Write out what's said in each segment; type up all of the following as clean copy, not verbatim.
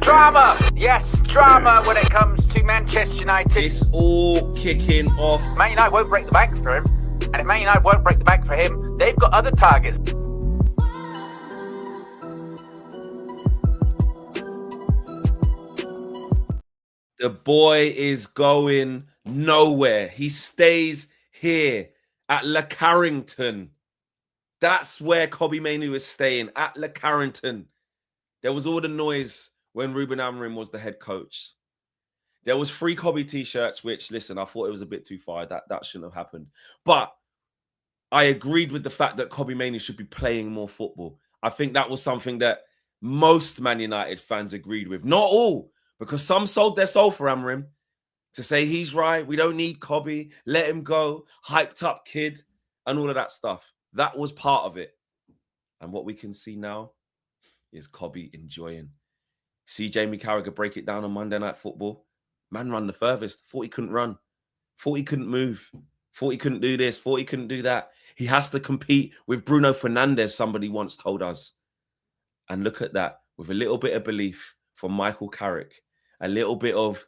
Drama! Yes, drama when it comes to Manchester United. It's all kicking off. Man United won't break the bank for him. And if Man United won't break the bank for him, they've got other targets. The boy is going nowhere. He stays here at Le Carrington. That's where Kobbie Mainoo is staying, at Le Carrington. There was all the noise when Ruben Amorim was the head coach. There was free Kobbie t-shirts, which, listen, I thought it was a bit too far. That shouldn't have happened. But I agreed with the fact that Kobbie Mainoo should be playing more football. I think that was something that most Man United fans agreed with. Not all, because some sold their soul for Amorim to say he's right, we don't need Kobbie, let him go, hyped up kid, and all of that stuff. That was part of it. And what we can see now is Kobbie enjoying. See Jamie Carragher break it down on Monday Night Football. Man run the furthest. Thought he couldn't run. Thought he couldn't move. Thought he couldn't do this. Thought he couldn't do that. He has to compete with Bruno Fernandes, somebody once told us. And look at that. With a little bit of belief from Michael Carrick. A little bit of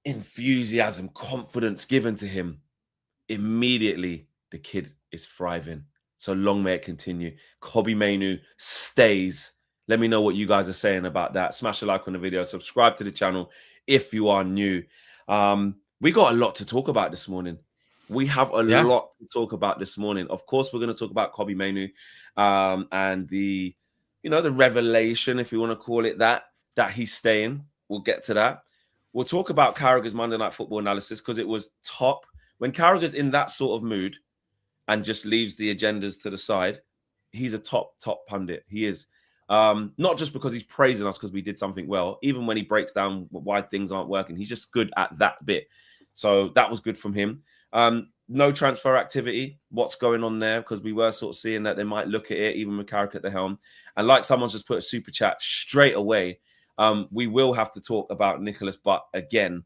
enthusiasm, confidence given to him. Immediately, the kid is thriving. So long may it continue. Kobbie Mainoo stays. Let me know what you guys are saying about that. Smash a like on the video. Subscribe to the channel if you are new. We got a lot to talk about this morning. We have a lot to talk about this morning. Of course, we're going to talk about Kobbie Mainoo and the revelation, if you want to call it that he's staying. We'll get to that. We'll talk about Carragher's Monday Night Football analysis because it was top. When Carragher's in that sort of mood and just leaves the agendas to the side, he's a top pundit. He is. Not just because he's praising us because we did something well. Even when he breaks down why things aren't working, he's just good at that bit. So that was good from him. No transfer activity. What's going on there? Because we were sort of seeing that they might look at it, even with Carrick at the helm. And like someone's just put a super chat straight away, we will have to talk about Nicholas Butt again.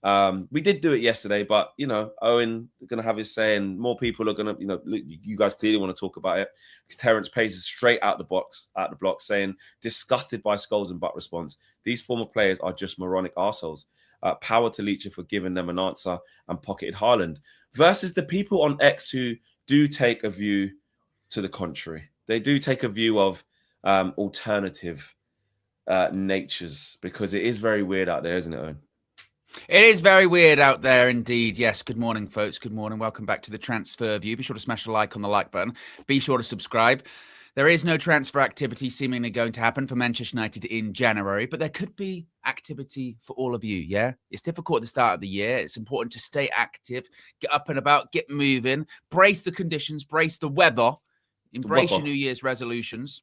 We did do it yesterday, but, Owen is going to have his say and more people are going to, you guys clearly want to talk about it. Because Terence Pace is straight out the block saying, disgusted by Scholes and Butt response. These former players are just moronic arseholes. Power to Leacher for giving them an answer and pocketed Haaland. Versus the people on X who do take a view to the contrary. They do take a view of alternative natures because it is very weird out there, isn't it, Owen? It is very weird out there indeed. Yes, good morning, folks. Good morning. Welcome back to the Transfer View. Be sure to smash a like on the like button. Be sure to subscribe. There is no transfer activity seemingly going to happen for Manchester United in January, but there could be activity for all of you, yeah? It's difficult at the start of the year. It's important to stay active, get up and about, get moving, brace the conditions, brace the weather, embrace your New Year's resolutions,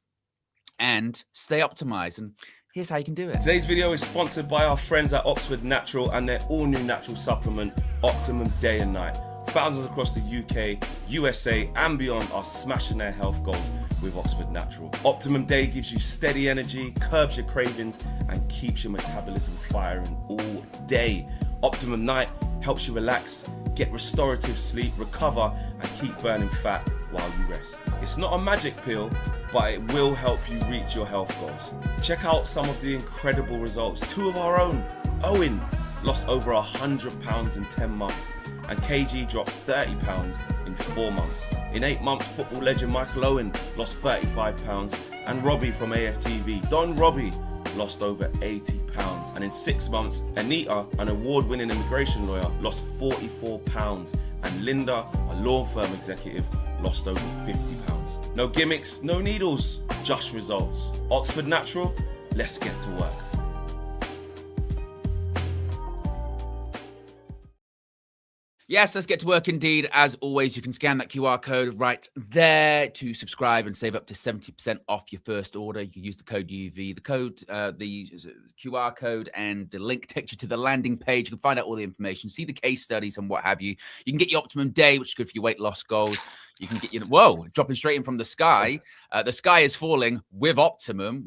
and stay optimized. And here's how you can do it. Today's video is sponsored by our friends at Oxford Natural and their all-new natural supplement, Optimum Day and Night. Thousands across the UK, USA and beyond are smashing their health goals with Oxford Natural. Optimum Day gives you steady energy, curbs your cravings and keeps your metabolism firing all day. Optimum Night helps you relax, get restorative sleep, recover and keep burning fat while you rest. It's not a magic pill, but it will help you reach your health goals. Check out some of the incredible results. Two of our own, Owen, lost over 100 pounds in 10 months and KG dropped 30 pounds in 4 months. In 8 months, football legend Michael Owen lost 35 pounds and Robbie from AFTV, Don Robbie, lost over 80 pounds. And in 6 months, Anita, an award-winning immigration lawyer, lost 44 pounds. And Linda, a law firm executive, lost over 50 pounds. No gimmicks, no needles, just results. Oxford Natural, let's get to work. Yes, let's get to work indeed. As always, you can scan that QR code right there to subscribe and save up to 70% off your first order. You can use the code UV. The code, the QR code and the link takes you to the landing page. You can find out all the information, see the case studies and what have you. You can get your Optimum Day, which is good for your weight loss goals. You can get, whoa, dropping straight in from the sky. The sky is falling with Optimum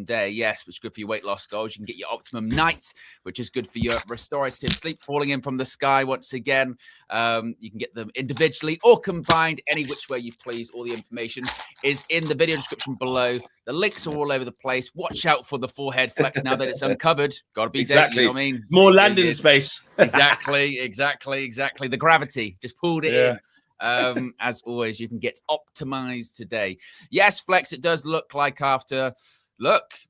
Day, yes, which is good for your weight loss goals. You can get your Optimum Night, which is good for your restorative sleep, falling in from the sky once again. You can get them individually or combined, any which way you please. All the information is in the video description below. The links are all over the place. Watch out for the forehead flex now that it's uncovered. Got to be exactly. You know what I mean? More landing space. Exactly. The gravity just pulled it in. As always, you can get optimized today. Yes, Flex, it does look like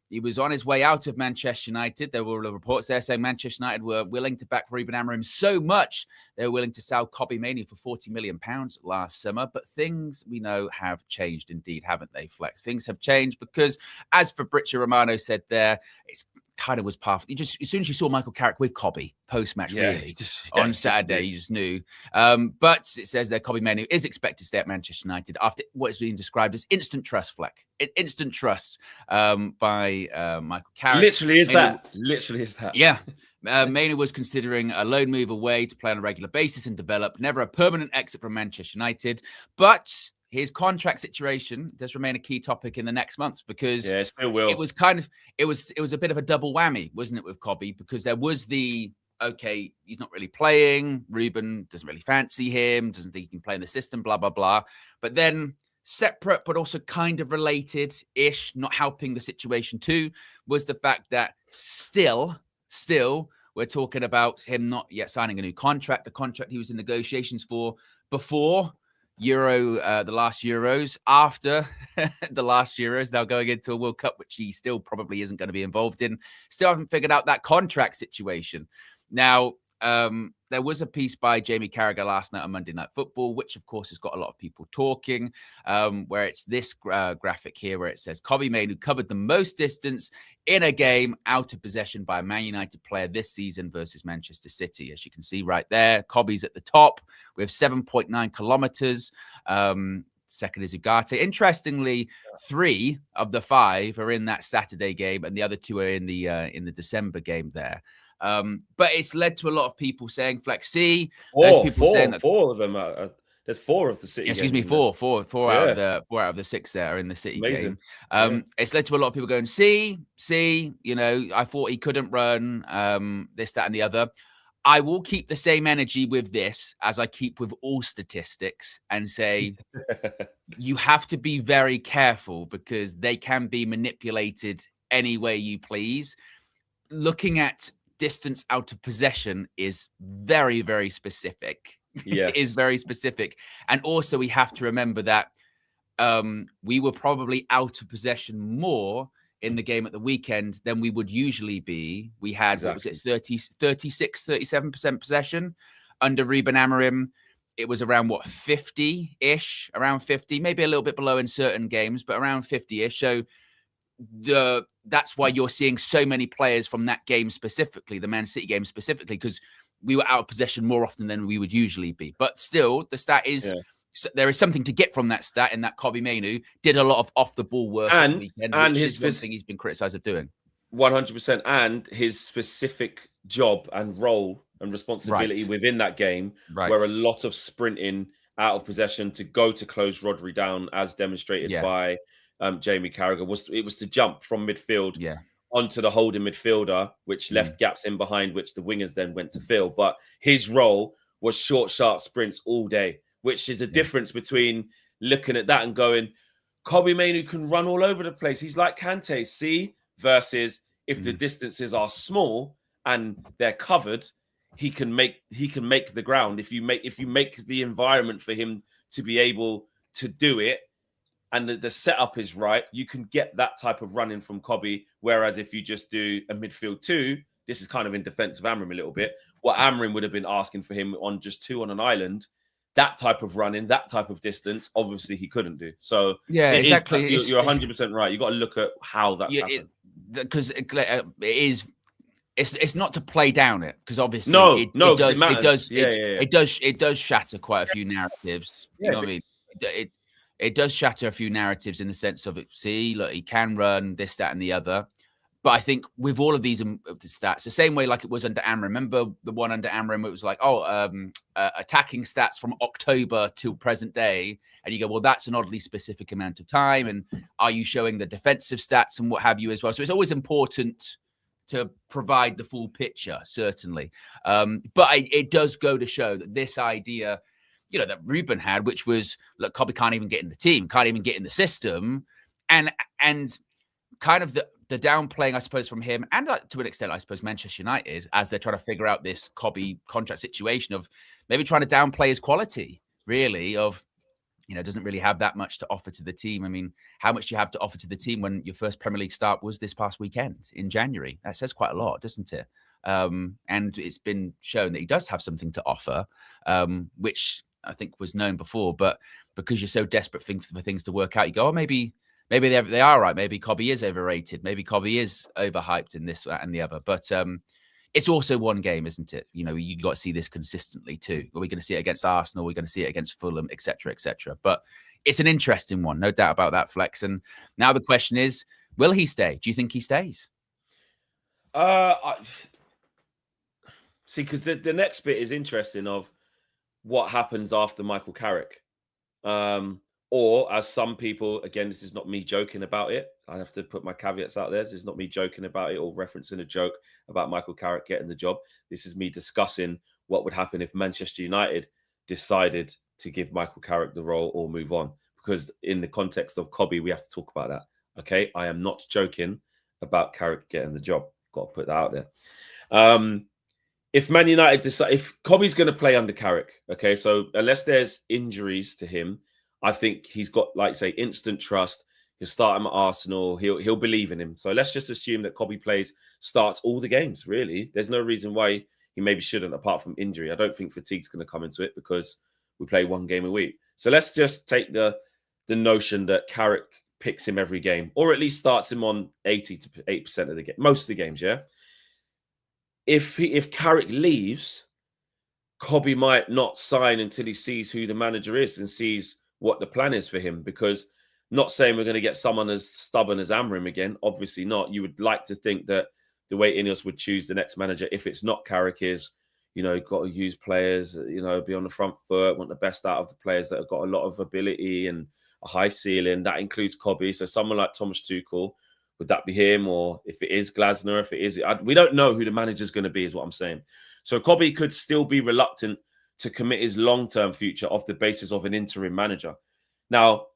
he was on his way out of Manchester United. There were reports there saying Manchester United were willing to back Ruben Amorim so much they were willing to sell Kobbie Mainoo for £40 million last summer. But things we know have changed indeed, haven't they, Flex? Things have changed because, as Fabrizio Romano said there, it's kind of was path. You just, as soon as you saw Michael Carrick with Kobbie post-match, on Saturday, you just knew. But it says there Kobbie Mainoo is expected to stay at Manchester United after what is being described as instant trust, Fleck. Instant trust by Michael Carrick. Literally is that. Yeah. Mainoo was considering a loan move away to play on a regular basis and develop, never a permanent exit from Manchester United. But his contract situation does remain a key topic in the next months because it still will. It was kind of it was a bit of a double whammy, wasn't it, with Kobbie? Because there was the he's not really playing. Ruben doesn't really fancy him, doesn't think he can play in the system, blah, blah, blah. But then separate but also kind of related-ish, not helping the situation too, was the fact that still we're talking about him not yet signing a new contract, the contract he was in negotiations for before the last Euros, after the last Euros, now going into a World Cup, which he still probably isn't going to be involved in. Still haven't figured out that contract situation. Now, there was a piece by Jamie Carragher last night on Monday Night Football, which of course has got a lot of people talking, where it's this graphic here where it says Kobbie Mainoo covered the most distance in a game out of possession by a Man United player this season versus Manchester City. As you can see right there, Kobbie's at the top with 7.9 kilometers. Second is Ugarte. Interestingly, 3 of the 5 are in that Saturday game, and the other 2 are in the December game there. But it's led to a lot of people saying, Flexi. There's people saying that 4 of them there's 4 of the City. Excuse me, 4 out of the 6 there are in the City Amazing. game. It's led to a lot of people going, see, I thought he couldn't run this, that, and the other. I will keep the same energy with this as I keep with all statistics and say you have to be very careful because they can be manipulated any way you please. Looking at distance out of possession is very, very specific. Yes. It is very specific. And also we have to remember that we were probably out of possession more in the game at the weekend than we would usually be. We had, what was it, 36, 37% possession under Ruben Amorim. It was around, 50-ish, around 50, maybe a little bit below in certain games, but around 50-ish. So that's why you're seeing so many players from that game specifically, the Man City game specifically, because we were out of possession more often than we would usually be. But still, the stat is... Yeah. So there is something to get from that stat in that Kobbie Mainoo did a lot of off-the-ball work on the weekend, which is one thing he's been criticised of doing. 100%. And his specific job and role and responsibility within that game, where a lot of sprinting out of possession to go to close Rodri down, as demonstrated by Jamie Carragher, was to jump from midfield onto the holding midfielder, which left gaps in behind, which the wingers then went to fill. But his role was short, sharp sprints all day, which is a difference between looking at that and going, Kobbie Mainoo can run all over the place. He's like Kante, see? Versus if the distances are small and they're covered, he can make the ground. If you make the environment for him to be able to do it and the setup is right, you can get that type of running from Kobbie. Whereas if you just do a midfield 2, this is kind of in defense of Amorim a little bit, what Amorim would have been asking for him on just 2 on an island, that type of running, that type of distance, obviously he couldn't do. So exactly. You're 100% right. You've got to look at how that's happened. Because it's not to play down it, because obviously it does shatter quite a few narratives. You know what I mean? It does shatter a few narratives in the sense of, see, look, he can run this, that, and the other. But I think with all of these the stats, the same way like it was under Amram. Remember the one under Amram? It was like, attacking stats from October till present day. And you go, well, that's an oddly specific amount of time. And are you showing the defensive stats and what have you as well? So it's always important to provide the full picture, certainly. But it does go to show that this idea, that Ruben had, which was, look, Kobbie can't even get in the team, can't even get in the system. And kind of the downplaying, I suppose, from him, and to an extent, I suppose, Manchester United, as they're trying to figure out this Kobbie contract situation of maybe trying to downplay his quality, really, of, doesn't really have that much to offer to the team. I mean, how much do you have to offer to the team when your first Premier League start was this past weekend in January? That says quite a lot, doesn't it? And it's been shown that he does have something to offer, which I think was known before, but because you're so desperate for things to work out, you go, oh, maybe they are right. Maybe Kobbie is overrated. Maybe Kobbie is overhyped in this and the other. But it's also one game, isn't it? You got to see this consistently too. Are we going to see it against Arsenal? Are we going to see it against Fulham, et cetera, et cetera? But it's an interesting one, no doubt about that, Flex. And now the question is, will he stay? Do you think he stays? See, because the next bit is interesting of what happens after Michael Carrick. Or as some people, again, this is not me joking about it. I have to put my caveats out there. This is not me joking about it or referencing a joke about Michael Carrick getting the job. This is me discussing what would happen if Manchester United decided to give Michael Carrick the role or move on. Because in the context of Kobbie, we have to talk about that. Okay, I am not joking about Carrick getting the job. Got to put that out there. If Man United decide, if Kobbie's going to play under Carrick, okay, so unless there's injuries to him, I think he's got, like, say, instant trust. He'll start him at Arsenal. He'll believe in him. So let's just assume that Kobbie starts all the games, really. There's no reason why he maybe shouldn't, apart from injury. I don't think fatigue's going to come into it because we play one game a week. So let's just take the notion that Carrick picks him every game, or at least starts him on 80 to 8% of the game, most of the games, yeah? If Carrick leaves, Kobbie might not sign until he sees who the manager is and sees what the plan is for him, because not saying we're going to get someone as stubborn as Amram again. Obviously not. You would like to think that the way Ineos would choose the next manager, if it's not Carrick, is, got to use players, be on the front foot, want the best out of the players that have got a lot of ability and a high ceiling. That includes Kobbie. So someone like Thomas Tuchel, would that be him? Or if it is Glasner, if it is, we don't know who the manager's going to be, is what I'm saying. So Kobbie could still be reluctant to commit his long-term future off the basis of an interim manager. Now,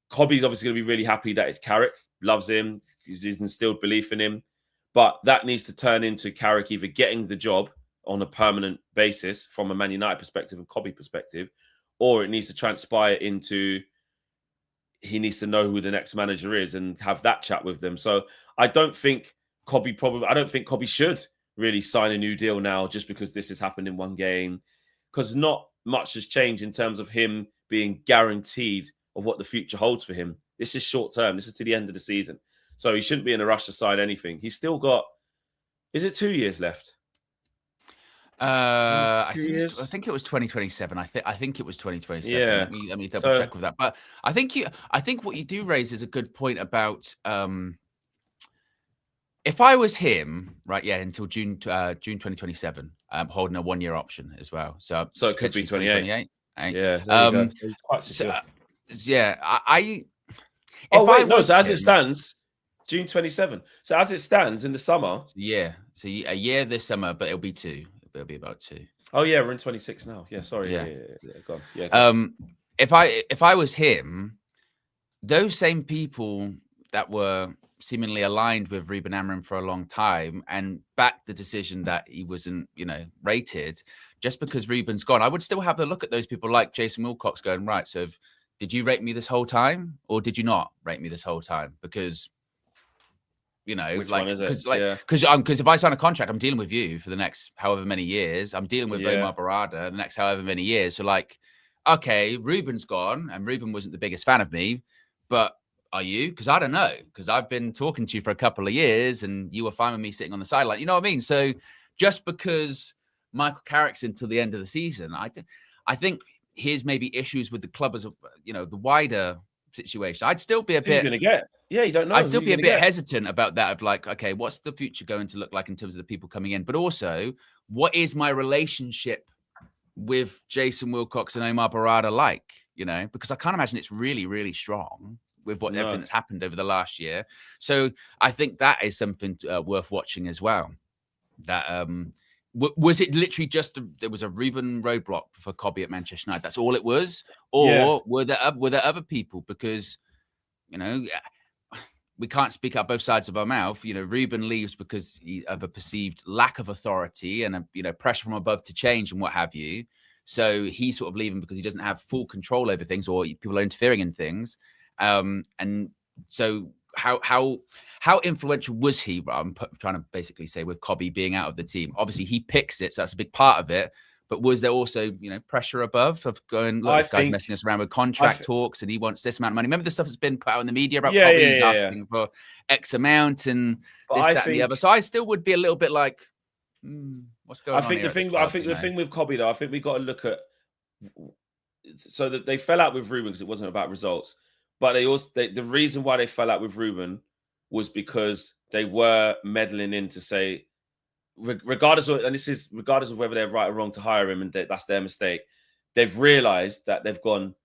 Kobbie's obviously going to be really happy that it's Carrick, loves him, he's instilled belief in him, but that needs to turn into Carrick either getting the job on a permanent basis from a Man United perspective and Kobbie perspective, or it needs to transpire into he needs to know who the next manager is and have that chat with them. So I don't think Kobbie should really sign a new deal now just because this has happened in one game, because not much has changed in terms of him being guaranteed of what the future holds for him. This is short term. This is to the end of the season. So he shouldn't be in a rush to sign anything. He's still got, is it 2 years left? I think it was 2027. I think it was 2027. Yeah. Let me double check with that. But I think what you do raise is a good point about if I was him, right? Yeah, until June 2027, holding a 1 year option as well. So it could be 28. Yeah. It's quite secure. So as it stands, June 27. So as it stands in the summer. Yeah. So a year this summer, but it'll be two. It'll be about 2. Oh yeah, we're in 26 now. Yeah, sorry. Yeah. Go on. Yeah. Go on. If I was him, those same people that were seemingly aligned with Ruben Amorim for a long time and backed the decision that he wasn't, rated, just because Ruben's gone, I would still have a look at those people like Jason Wilcox going, right, so did you rate me this whole time or did you not rate me this whole time? Because, which one is it? Because if I sign a contract, I'm dealing with you for the next however many years. I'm dealing with Omar Barada the next however many years. So okay, Ruben's gone and Ruben wasn't the biggest fan of me, but are you? Because I don't know, because I've been talking to you for a couple of years and you were fine with me sitting on the sideline. You know what I mean? So just because Michael Carrick's until the end of the season, I think here's maybe issues with the club as the wider situation. I'd still be a bit. Who are you going to get? Yeah, you don't know. I'd still be a bit hesitant about that of like, okay, what's the future going to look like in terms of the people coming in? But also, what is my relationship with Jason Wilcox and Omar Barada like? You know, because I can't imagine it's really, really strong with everything that's happened over the last year. So I think that is something worth watching as well. That was it literally just there was a Ruben roadblock for Kobbie at Manchester United? That's all it was, or were there other people? Because you know, we can't speak out both sides of our mouth. You know, Ruben leaves because of a perceived lack of authority and pressure from above to change and what have you. So he's sort of leaving because he doesn't have full control over things, or people are interfering in things. And so how influential was he? I'm trying to basically say with Kobbie being out of the team. Obviously, he picks it, so that's a big part of it. But was there also, pressure above of going, look, this guy's messing us around with contract talks and he wants this amount of money? Remember the stuff that's been put out in the media about Kobbie? He's asking for X amount and that, and the other. So I still would be a little bit like, what's going on? I think the thing with Kobbie, though, I think we got to look at, so that they fell out with Ruben because it wasn't about results. But the reason why they fell out with Ruben was because they were meddling in to say, regardless of whether they're right or wrong to hire him, and that's their mistake, they've realized that they've gone,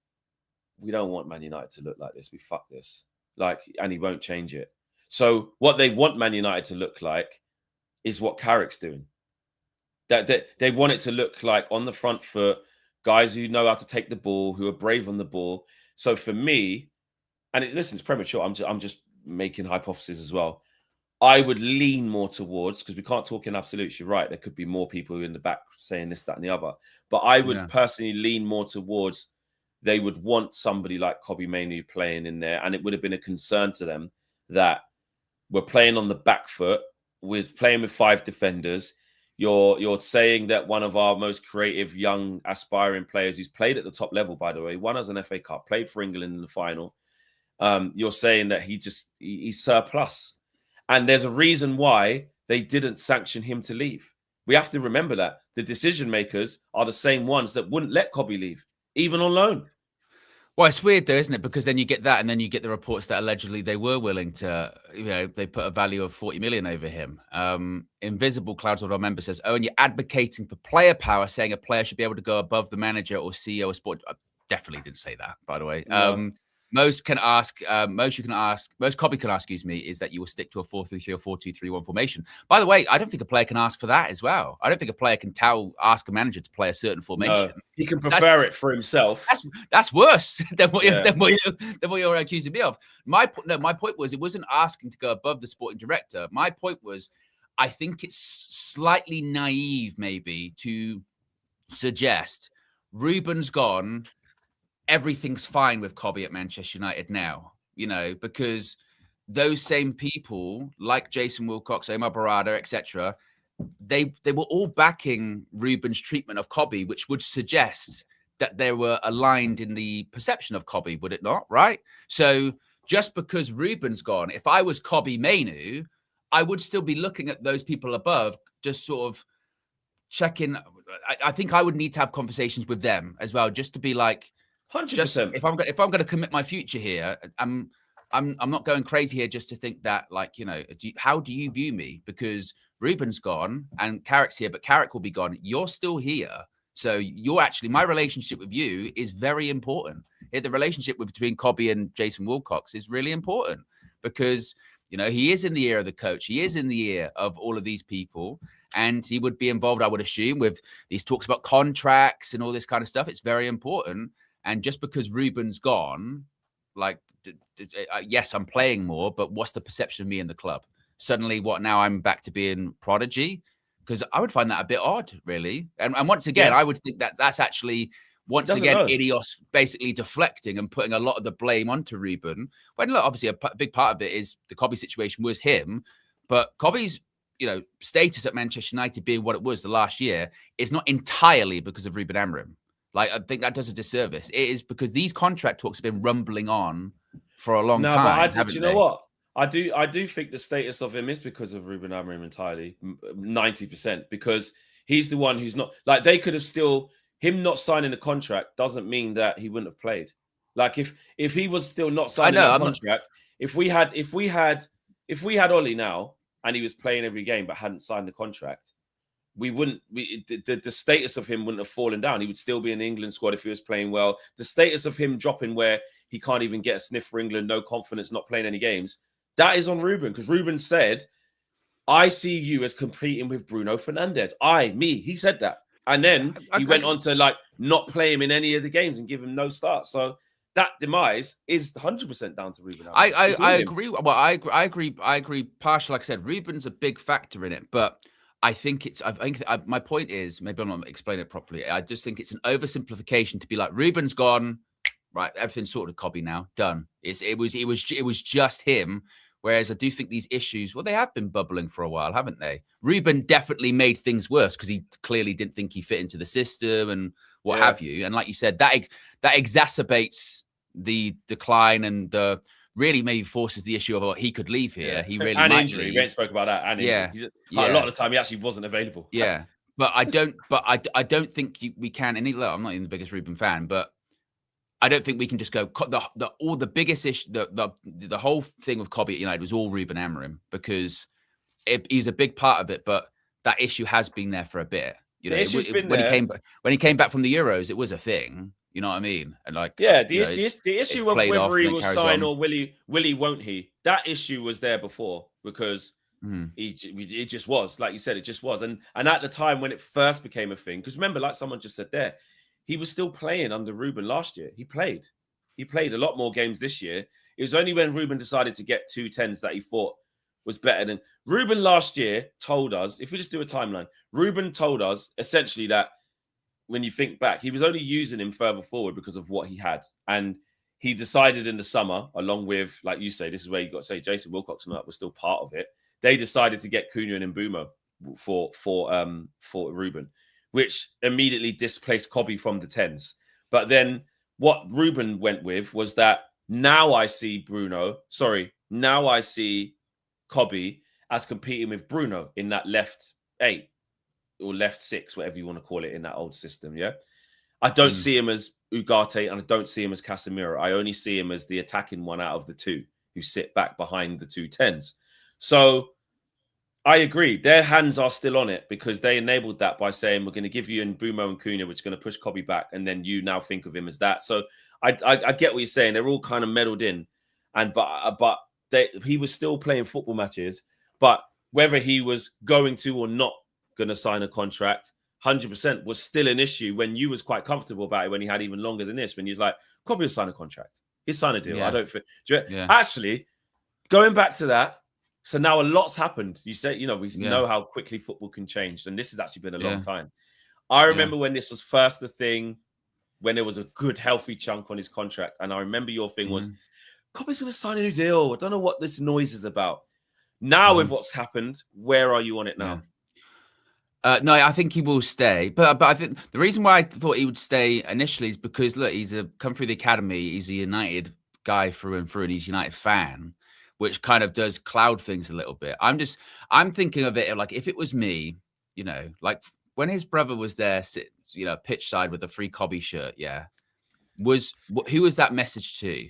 we don't want Man United to look like this. We fuck this. And he won't change it. So what they want Man United to look like is what Carrick's doing. That they want it to look like on the front foot, guys who know how to take the ball, who are brave on the ball. So for me, and it's premature. I'm just making hypotheses as well. I would lean more towards, because we can't talk in absolutes. You're right. There could be more people in the back saying this, that, and the other. But I would personally lean more towards they would want somebody like Kobbie Mainoo playing in there, and it would have been a concern to them that we're playing on the back foot. We're playing with 5 defenders. You're saying that one of our most creative, young, aspiring players who's played at the top level, by the way, won as an FA Cup, played for England in the final. You're saying that he's surplus. And there's a reason why they didn't sanction him to leave. We have to remember that the decision makers are the same ones that wouldn't let Kobbie leave, even on loan. Well, it's weird though, isn't it? Because then you get that, and then you get the reports that allegedly they were willing to, they put a value of 40 million over him. Invisible Clouds, our member says, "Oh, and you're advocating for player power, saying a player should be able to go above the manager or CEO or sport." I definitely didn't say that, by the way. No. Most Kobbie can ask, is that you will stick to a 4-3-3 or 4-2-3-1 formation. By the way, I don't think a player can ask for that as well. I don't think a player can ask a manager to play a certain formation. No, he can prefer it for himself. That's worse than what you're accusing me of. My point was, it wasn't asking to go above the sporting director. My point was, I think it's slightly naive maybe to suggest Ruben's gone, everything's fine with Kobbie at Manchester United now, because those same people like Jason Wilcox, Omar Barada, etc., they were all backing Ruben's treatment of Kobbie, which would suggest that they were aligned in the perception of Kobbie, would it not? Right? So just because Ruben's gone, if I was Kobbie Mainoo, I would still be looking at those people above, just sort of checking. I think I would need to have conversations with them as well, just to be like, 100%. If I'm going to commit my future here, I'm not going crazy here just to think that, how do you view me? Because Ruben's gone and Carrick's here, but Carrick will be gone. You're still here. So my relationship with you is very important. The relationship between Kobbie and Jason Wilcox is really important because, he is in the ear of the coach. He is in the ear of all of these people. And he would be involved, I would assume, with these talks about contracts and all this kind of stuff. It's very important. And just because Ruben's gone, yes, I'm playing more, but what's the perception of me in the club? Suddenly, now I'm back to being prodigy? Because I would find that a bit odd, really. And once again, I would think that's actually, Ineos basically deflecting and putting a lot of the blame onto Ruben. When, look, obviously, a big part of it is the Kobbie situation was him. But Kobbie's, status at Manchester United being what it was the last year is not entirely because of Ruben Amorim. I think that does a disservice. It is because these contract talks have been rumbling on for a long time. But do you know what? I do think the status of him is because of Ruben Amorim entirely, 90%, because he's the one who's not, they could have still, him not signing the contract doesn't mean that he wouldn't have played. If he was still not signing the contract, if we had Ollie now and he was playing every game but hadn't signed the contract, we wouldn't. The status of him wouldn't have fallen down. He would still be in the England squad if he was playing well. The status of him dropping where he can't even get a sniff for England, no confidence, not playing any games. That is on Ruben, because Ruben said, "I see you as competing with Bruno Fernandes." He said that, and then he went on to like not play him in any of the games and give him no start. So that demise is 100% down to Ruben. I agree. Well, I agree. Partially, like I said, Ruben's a big factor in it, but I think my point is, maybe I'm not explaining it properly. I just think it's an oversimplification to be like, Ruben's gone, right? Everything's sorted. Kobbie now done. It was just him. Whereas I do think these issues, well, they have been bubbling for a while, haven't they? Ruben definitely made things worse because he clearly didn't think he fit into the system and what have you. And like you said, that exacerbates the decline and really maybe forces the issue of he could leave here. Yeah. He really and might injury. leave. We ain't spoke about that. And injury. A lot of the time he actually wasn't available. Yeah, but I don't think we can. I'm not even the biggest Ruben fan, but I don't think we can just go all the biggest issue. The whole thing with Kobbie at United was all Ruben Amorim, because he's a big part of it. But that issue has been there for a bit. You know, when he came back from the Euros, it was a thing. You know what I mean? And like, the issue of whether he will sign or will he, won't he? That issue was there before, because it just was, like you said, it just was. And at the time when it first became a thing, because remember, like someone just said there, he was still playing under Ruben last year. He played a lot more games this year. It was only when Ruben decided to get 2 10s that he thought was better than Ruben last year. Told us, if we just do a timeline, Ruben told us essentially that when you think back, he was only using him further forward because of what he had. And he decided in the summer, along with, like you say, this is where you got to say Jason Wilcox and that was still part of it. They decided to get Cunha and Mbeumo for Ruben, which immediately displaced Kobbie from the 10s. But then what Ruben went with was that now I see Kobbie as competing with Bruno in that left 8 or left 6, whatever you want to call it, in that old system, yeah? I don't see him as Ugarte and I don't see him as Casemiro. I only see him as the attacking one out of the 2 who sit back behind the 2 10s. So I agree. Their hands are still on it because they enabled that by saying, we're going to give you Mbeumo and Cunha, which is going to push Kobbie back. And then you now think of him as that. So I get what you're saying. They're all kind of meddled in. But he was still playing football matches. But whether he was going to or not going to sign a contract, 100% was still an issue when you was quite comfortable about it, when he had even longer than this, when he's like, Kobbie will sign a contract. He'll sign a deal. Yeah. I don't think. Actually, going back to that, so now a lot's happened. You say, we know how quickly football can change. And this has actually been a long time. I remember when this was first the thing, when there was a good, healthy chunk on his contract. And I remember your thing was, Kobbie's going to sign a new deal. I don't know what this noise is about. Now with what's happened, where are you on it now? No, I think he will stay. But I think the reason why I thought he would stay initially is because, look, he's come through the academy. He's a United guy through and through, and he's a United fan, which kind of does cloud things a little bit. I'm thinking of it like, if it was me, like when his brother was there, pitch side with a free Kobbie shirt, who was that message to?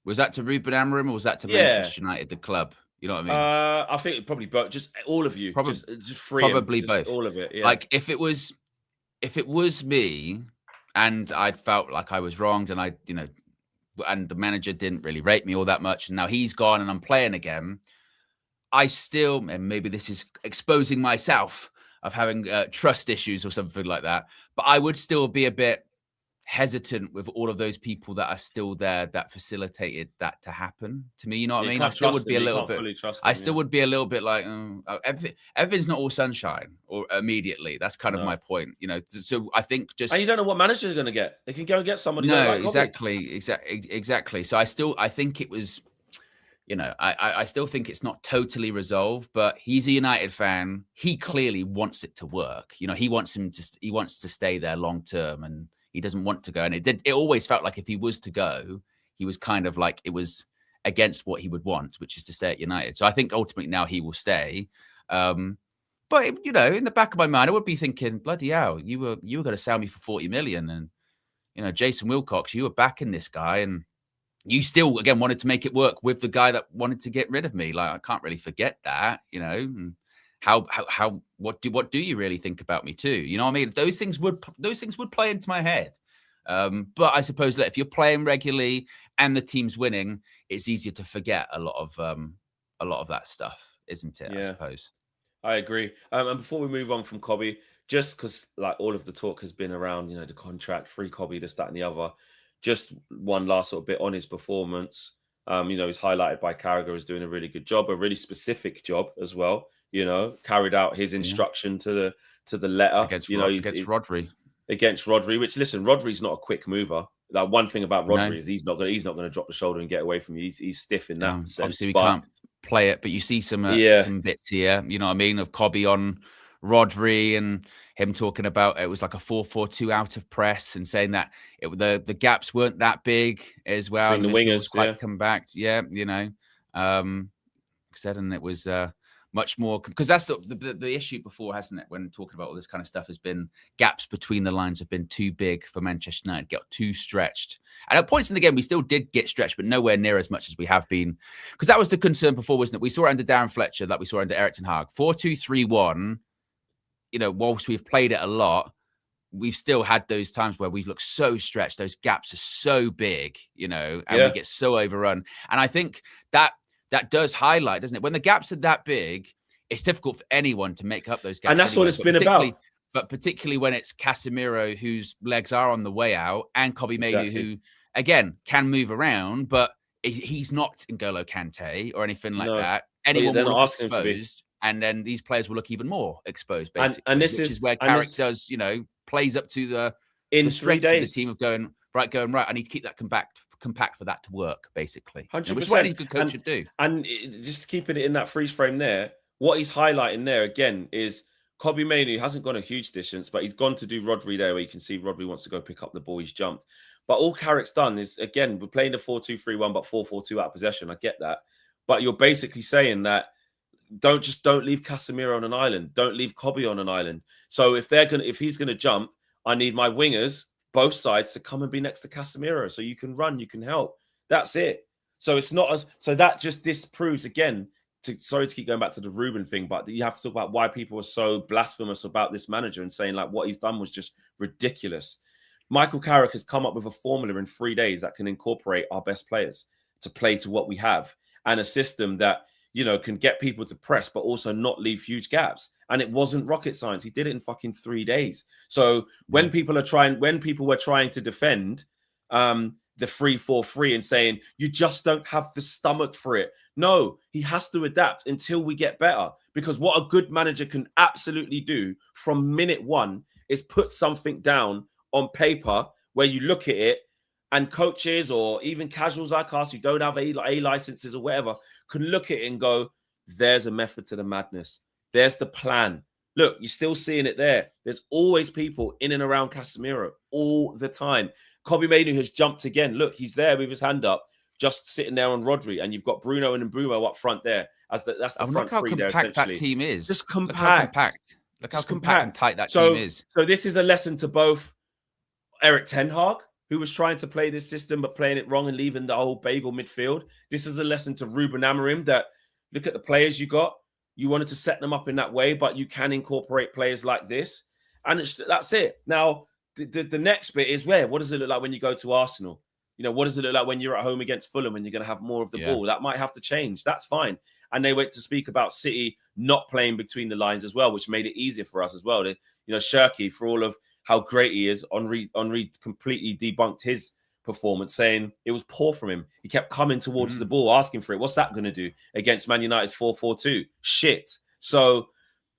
Was that to Ruben Amorim or was that to Manchester United, the club? You know what I mean? I think probably both, just all of you, just free probably just both, all of it. Yeah. Like if it was me and I'd felt like I was wronged and and the manager didn't really rate me all that much, and now he's gone and I'm playing again, I still, and maybe this is exposing myself of having trust issues or something like that, but I would still be a bit hesitant with all of those people that are still there that facilitated that to happen to me. You know what I mean? I still would be a little bit. I still would be a little bit like everything's not all sunshine or immediately. That's kind of my point. So I think just, and you don't know what manager they're going to get. They can go and get somebody. No, like exactly. So I think it was. I still think it's not totally resolved, but he's a United fan. He clearly wants it to work. He wants to stay there long term, and he doesn't want to go. And it always felt like if he was to go, he was kind of like, it was against what he would want, which is to stay at United. So I think ultimately now he will stay. But in the back of my mind, I would be thinking, bloody hell, you were going to sell me for 40 million. And, Jason Wilcox, you were backing this guy. And, you still, again, wanted to make it work with the guy that wanted to get rid of me. Like, I can't really forget that, you know. And what do you really think about me too? You know what I mean? Those things would play into my head. But I suppose that if you're playing regularly and the team's winning, it's easier to forget a lot of that stuff, isn't it? Yeah. I suppose. I agree. And before we move on from Kobbie, just because like all of the talk has been around, you know, the contract, free Kobbie, this, that, and the other, just one last sort of bit on his performance. You know, he's highlighted by Carragher as doing a really good job, a really specific job as well. You know, carried out his instruction to the letter. Against Rodri. Against Rodri, which, listen, Rodri's not a quick mover. Like, one thing about Rodri is he's not gonna drop the shoulder and get away from you. He's stiff in that sense. Obviously, we can't play it, but you see some bits here, you know what I mean, of Kobbie on Rodri and him talking about it was like a 4-4-2 out of press and saying that the gaps weren't that big as well. Between the wingers, quite come back, you know. Said, and it was much more, because that's the issue before, hasn't it? When talking about all this kind of stuff, has been gaps between the lines have been too big for Manchester United, got too stretched. And at points in the game, we still did get stretched, but nowhere near as much as we have been. Because that was the concern before, wasn't it? We saw it under Darren Fletcher, like we saw under Erik ten Hag. 4-2-3-1, you know, whilst we've played it a lot, we've still had those times where we've looked so stretched. Those gaps are so big, you know, and we get so overrun. And I think that does highlight, doesn't it? When the gaps are that big, it's difficult for anyone to make up those gaps. And that's what it's been about. But particularly when it's Casemiro, whose legs are on the way out, and Kobbie Mainoo, who, again, can move around, but he's not N'Golo Kante or anything like that. Anyone will look exposed, and then these players will look even more exposed, basically. And which is where Carrick does, you know, plays up to the strengths of the team of going, right, I need to keep that compact for that to work, basically. 100%. Which is what any good coach should do. And just keeping it in that freeze frame there, what he's highlighting there, again, is Kobbie Mainoo hasn't gone a huge distance, but he's gone to do Rodri there, where you can see Rodri wants to go pick up the ball. He's jumped. But all Carrick's done is, again, we're playing the 4-2-3-1, but 4-4-2 out of possession. I get that. But you're basically saying that don't leave Casemiro on an island. Don't leave Kobbie on an island. So if he's gonna jump, I need my wingers, both sides, to come and be next to Casemiro, so you can run, you can help. That's it. So it's not as, so that just disproves again. Sorry to keep going back to the Ruben thing, but you have to talk about why people are so blasphemous about this manager and saying like what he's done was just ridiculous. Michael Carrick has come up with a formula in 3 days that can incorporate our best players to play to what we have, and a system that, you know, can get people to press, but also not leave huge gaps. And it wasn't rocket science. He did it in fucking 3 days. So when people were trying to defend the 3-4-3 and saying, you just don't have the stomach for it. No, he has to adapt until we get better. Because what a good manager can absolutely do from minute one is put something down on paper where you look at it, and coaches or even casuals like us who don't have A licenses or whatever can look at it and go, there's a method to the madness. There's the plan. Look, you're still seeing it there. There's always people in and around Casemiro all the time. Kobbie Mainoo has jumped again. Look, he's there with his hand up, just sitting there on Rodri, and you've got Bruno and Mbeumo up front there. That's the front look how three there, compact that team is. Just compact. Look how compact and tight that team is. So this is a lesson to both Erik ten Hag, who was trying to play this system but playing it wrong and leaving the whole bagel midfield. This is a lesson to Ruben Amorim that look at the players you got. You wanted to set them up in that way, but you can incorporate players like this. And that's it. Now, the next bit is what does it look like when you go to Arsenal? You know, what does it look like when you're at home against Fulham and you're going to have more of the ball? That might have to change. That's fine. And they went to speak about City not playing between the lines as well, which made it easier for us as well. Shirky, for all of how great he is, Henry completely debunked his performance, saying it was poor from him. He kept coming towards the ball, asking for it. What's that going to do against Man United's 4-4-2? Shit. So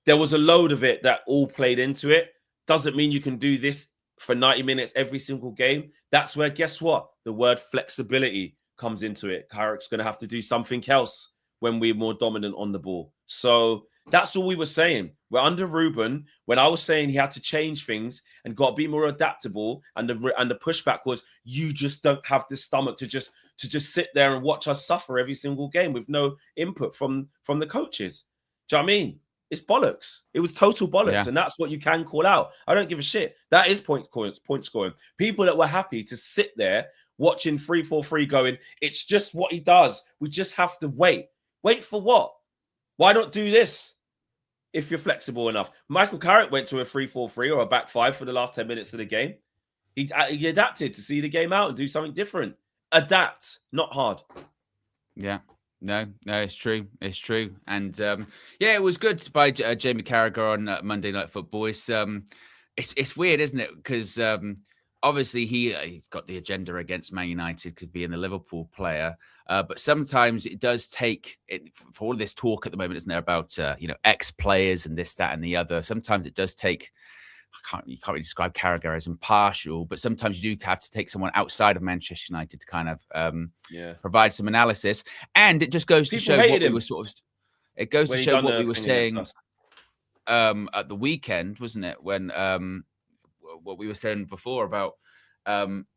there was a load of it that all played into it. Doesn't mean you can do this for 90 minutes every single game. That's where, guess what? The word flexibility comes into it. Carrick's going to have to do something else when we're more dominant on the ball. So that's all we were saying. We're under Ruben. When I was saying he had to change things and got to be more adaptable, and the pushback was, you just don't have the stomach to just sit there and watch us suffer every single game with no input from the coaches. Do you know what I mean? It's bollocks. It was total bollocks, and that's what you can call out. I don't give a shit. That is point scoring. People that were happy to sit there watching 3-4-3 going, it's just what he does. We just have to wait. Wait for what? Why not do this if you're flexible enough? Michael Carrick went to a 3-4-3 or a back five for the last 10 minutes of the game. He adapted to see the game out and do something different. Adapt, not hard. Yeah. No, it's true. It's true. And it was good by Jamie Carragher on Monday Night Football. It's weird, isn't it? Because obviously he's got the agenda against Man United because being the Liverpool player. But sometimes it does take it for all this talk at the moment, isn't there, about ex-players and this, that, and the other. Sometimes it does take. You can't really describe Carragher as impartial, but sometimes you do have to take someone outside of Manchester United to kind of provide some analysis. And it just goes to show what we were sort of. It goes to show what we were saying at the weekend, wasn't it? When what we were saying before about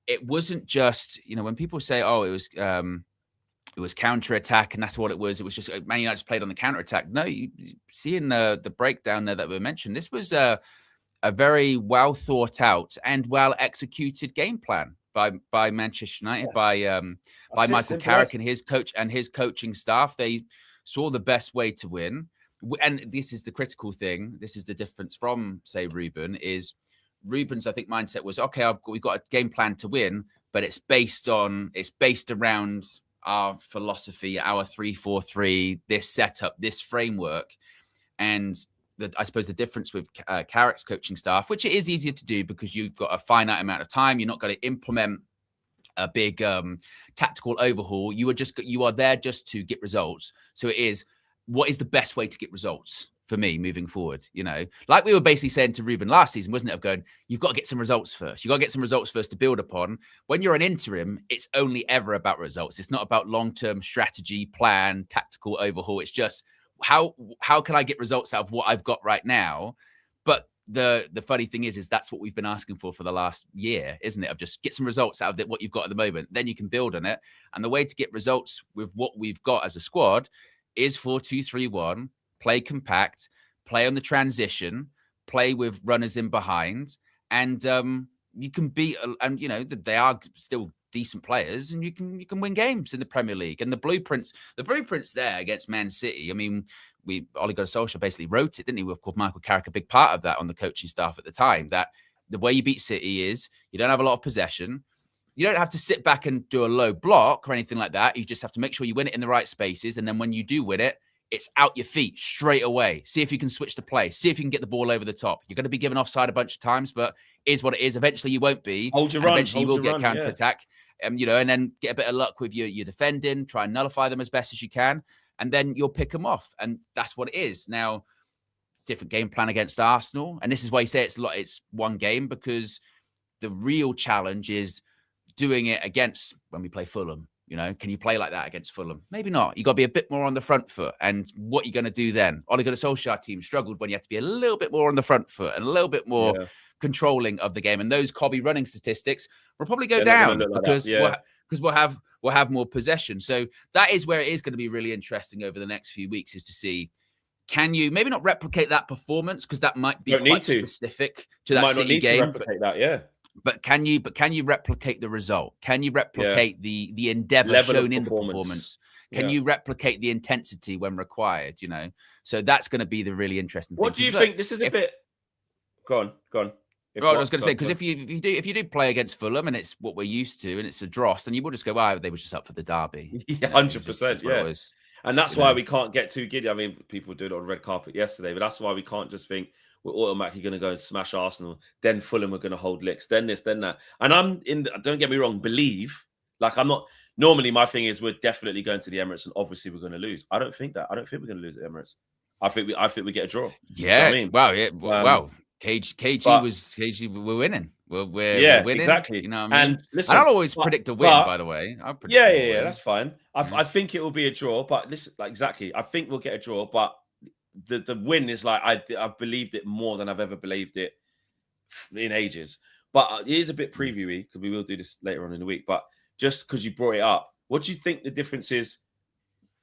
it wasn't just when people say, "Oh, it was counter-attack," and that's what it was. It was just Man United just played on the counter-attack. No, you see in the breakdown there that we mentioned, this was a very well thought out and well executed game plan by Manchester United, by Michael Carrick and his coach and his coaching staff. They saw the best way to win. And this is the critical thing. This is the difference from, say, Ruben, is Ruben's, I think, mindset was, okay, we've got a game plan to win, but it's based around our philosophy, our 3-4-3, this setup, this framework. And I suppose the difference with Carrick's coaching staff, which it is easier to do because you've got a finite amount of time, you're not going to implement a big tactical overhaul. You are there just to get results. So it is, what is the best way to get results for me moving forward? Like we were basically saying to Ruben last season, wasn't it? Of going, you've got to get some results first. You've got to get some results first to build upon. When you're an interim, it's only ever about results. It's not about long-term strategy, plan, tactical overhaul. It's just, how can I get results out of what I've got right now? But the funny thing is that's what we've been asking for the last year, isn't it? Of just get some results out of what you've got at the moment. Then you can build on it. And the way to get results with what we've got as a squad is 4-2-3-1, play compact, play on the transition, play with runners in behind. And you can beat, and they are still decent players, and you can win games in the Premier League. And the blueprints there against Man City. I mean, Ole Gunnar Solskjaer basically wrote it, didn't he? We've called Michael Carrick a big part of that on the coaching staff at the time. That the way you beat City is you don't have a lot of possession. You don't have to sit back and do a low block or anything like that. You just have to make sure you win it in the right spaces, and then when you do win it, it's out your feet straight away. See if you can switch the play. See if you can get the ball over the top. You're going to be given offside a bunch of times, but it is what it is. Eventually, you won't be. Hold your run. Eventually, you will get counter-attack. And then get a bit of luck with your defending. Try and nullify them as best as you can, and then you'll pick them off. And that's what it is. Now, it's a different game plan against Arsenal, and this is why you say it's one game, because the real challenge is doing it against when we play Fulham. Can you play like that against Fulham? Maybe not. You got to be a bit more on the front foot. And what you're going to do then? Ole Gunnar Solskjaer team struggled when you had to be a little bit more on the front foot and a little bit more controlling of the game. And those Kobbie running statistics will probably go down because we'll have more possession. So that is where it is going to be really interesting over the next few weeks, is to see, can you maybe not replicate that performance, because that might be quite specific to that City game. But can you replicate the result? Can you replicate the endeavor shown in the performance? Can you replicate the intensity when required? So that's going to be the really interesting thing. What do you think? This is a bit. Go on. I was going to say, because if you do play against Fulham and it's what we're used to and it's a dross, then you will just go, "Wow, they were just up for the derby." 100%. Yeah, and that's why we can't get too giddy. I mean, people did it on the red carpet yesterday, but that's why we can't just think we're automatically going to go and smash Arsenal. Then Fulham are going to hold licks. Then this, then that. And don't get me wrong, I'm not. Normally, my thing is we're definitely going to the Emirates, and obviously we're going to lose. I don't think that. I don't think we're going to lose at Emirates. I think we get a draw. Yeah. You know what I mean? Wow. KG, we're winning. We're winning. Exactly. You know what I mean? And listen, I don't always predict a win, by the way. Yeah, that's fine. I think it will be a draw, but listen, exactly. I think we'll get a draw, but the win is I've believed it more than I've ever believed it in ages. But it is a bit previewy, because we will do this later on in the week. But just because you brought it up, what do you think the differences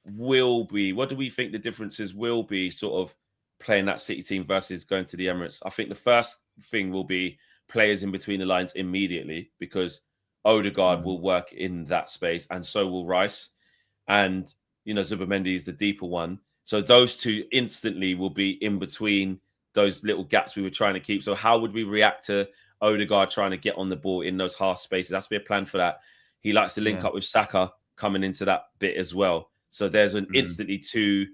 will be? What do we think the differences will be, sort of playing that City team versus going to the Emirates? I think the first thing will be players in between the lines immediately, because Odegaard will work in that space, and so will Rice. And, Zubimendi is the deeper one. So those two instantly will be in between those little gaps we were trying to keep. So how would we react to Odegaard trying to get on the ball in those half spaces? That's be a plan for that. He likes to link up with Saka coming into that bit as well. So there's an instantly two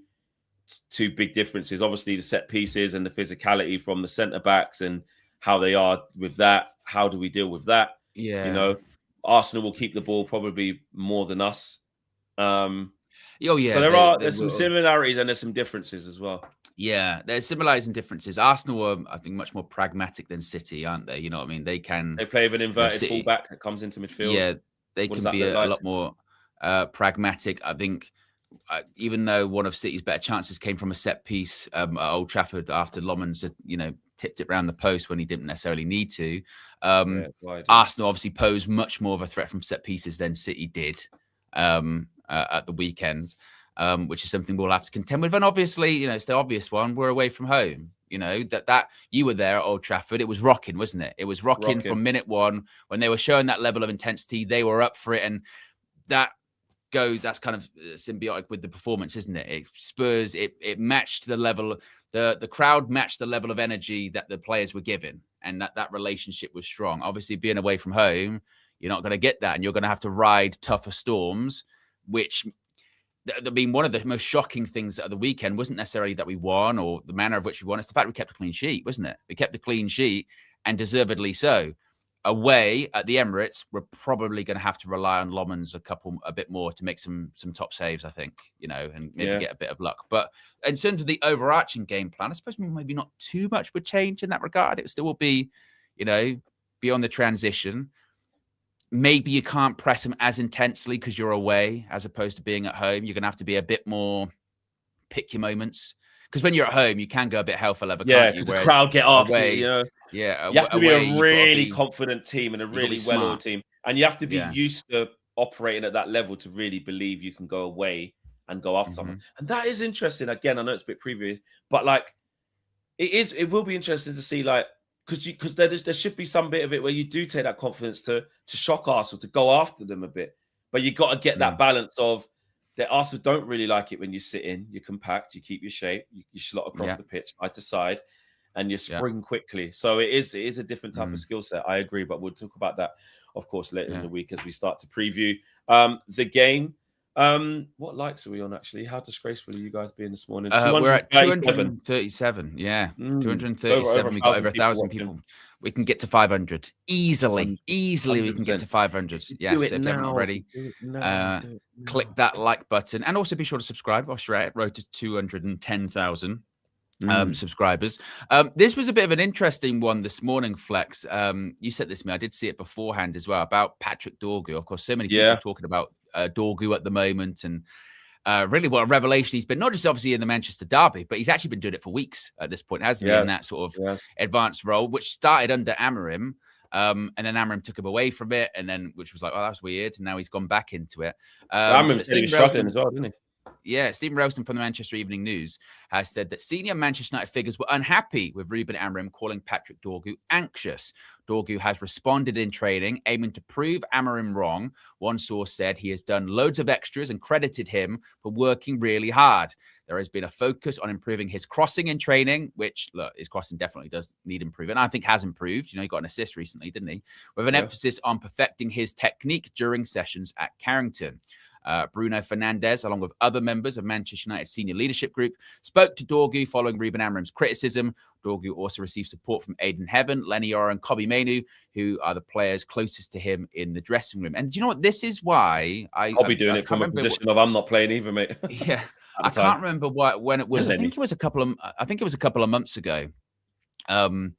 big differences. Obviously, the set pieces and the physicality from the centre backs and how they are with that. How do we deal with that? Yeah. Arsenal will keep the ball probably more than us. So there's some similarities and there's some differences as well. Yeah, there's similarities and differences. Arsenal are, I think, much more pragmatic than City, aren't they? You know what I mean? They play with an inverted fullback that comes into midfield. Yeah, they can be a lot more pragmatic. I think, even though one of City's better chances came from a set piece at Old Trafford after Lomans had, tipped it around the post when he didn't necessarily need to. Arsenal obviously posed much more of a threat from set pieces than City did at the weekend. Which is something we'll have to contend with. And obviously, it's the obvious one. We're away from home. That you were there at Old Trafford. It was rocking, wasn't it? It was rocking from minute one. When they were showing that level of intensity, they were up for it. And that's kind of symbiotic with the performance, isn't it? It Spurs, it matched the level, the crowd matched the level of energy that the players were given. And that relationship was strong. Obviously, being away from home, you're not going to get that. And you're going to have to ride tougher storms, which... I mean, one of the most shocking things at the weekend wasn't necessarily that we won or the manner of which we won. It's the fact we kept a clean sheet, wasn't it? We kept a clean sheet, and deservedly so. Away at the Emirates, we're probably going to have to rely on Lomans a bit more to make some top saves, I think, and maybe get a bit of luck. But in terms of the overarching game plan, I suppose maybe not too much would change in that regard. It still will be, beyond the transition. Maybe you can't press them as intensely because you're away as opposed to being at home. You're going to have to be a bit more pick your moments. Because when you're at home, you can go a bit hell for leather, can't you? Because the crowd get after away, you, Yeah, you have to be a really confident team and a really well-oiled team. And you have to be used to operating at that level to really believe you can go away and go after someone. And that is interesting. Again, I know it's a bit previous, but it will be interesting to see because there should be some bit of it where you do take that confidence to shock Arsenal, to go after them a bit. But you got to get that balance of that Arsenal don't really like it when you sit in, you're compact, you keep your shape, you slot across the pitch side to side, and you spring quickly. So it is a different type of skill set. I agree, but we'll talk about that, of course, later in the week as we start to preview the game. What likes are we on, actually? How disgraceful are you guys being this morning? We're at 237. 237. We got over 1,000 people. We can get to 500 easily. 100%. We can get to 500. Yes, if you haven't already, click that like button, and also be sure to subscribe. Australia road to 210,000 subscribers. This was a bit of an interesting one this morning, Flex. You said this to me. I did see it beforehand as well about Patrick Dorgu. Of course, so many people talking about Dorgu at the moment, and really what a revelation he's been, not just obviously in the Manchester derby, but he's actually been doing it for weeks at this point, hasn't he, in that sort of advanced role, which started under Amorim, and then Amorim took him away from it, and then which was like, oh, that's weird, and now he's gone back into it. Amorim's struggling as well, didn't he? Yeah, Stephen Ralston from the Manchester Evening News has said that senior Manchester United figures were unhappy with Ruben Amorim calling Patrick Dorgu anxious. Dorgu has responded in training, aiming to prove Amorim wrong. One source said he has done loads of extras and credited him for working really hard. There has been a focus on improving his crossing in training, which, look, his crossing definitely does need improvement. I think has improved. He got an assist recently, didn't he? With an emphasis on perfecting his technique during sessions at Carrington. Bruno Fernandes, along with other members of Manchester United senior leadership group, spoke to Dorgu following Ruben Amorim's criticism. Dorgu also received support from Aidan Heaven, Lenny Yoro, and Kobbie Mainoo, who are the players closest to him in the dressing room. And do you know what? This is why I'll be doing it from a position of I'm not playing either, mate. Yeah, I can't remember when it was. I think it was a couple of months ago. When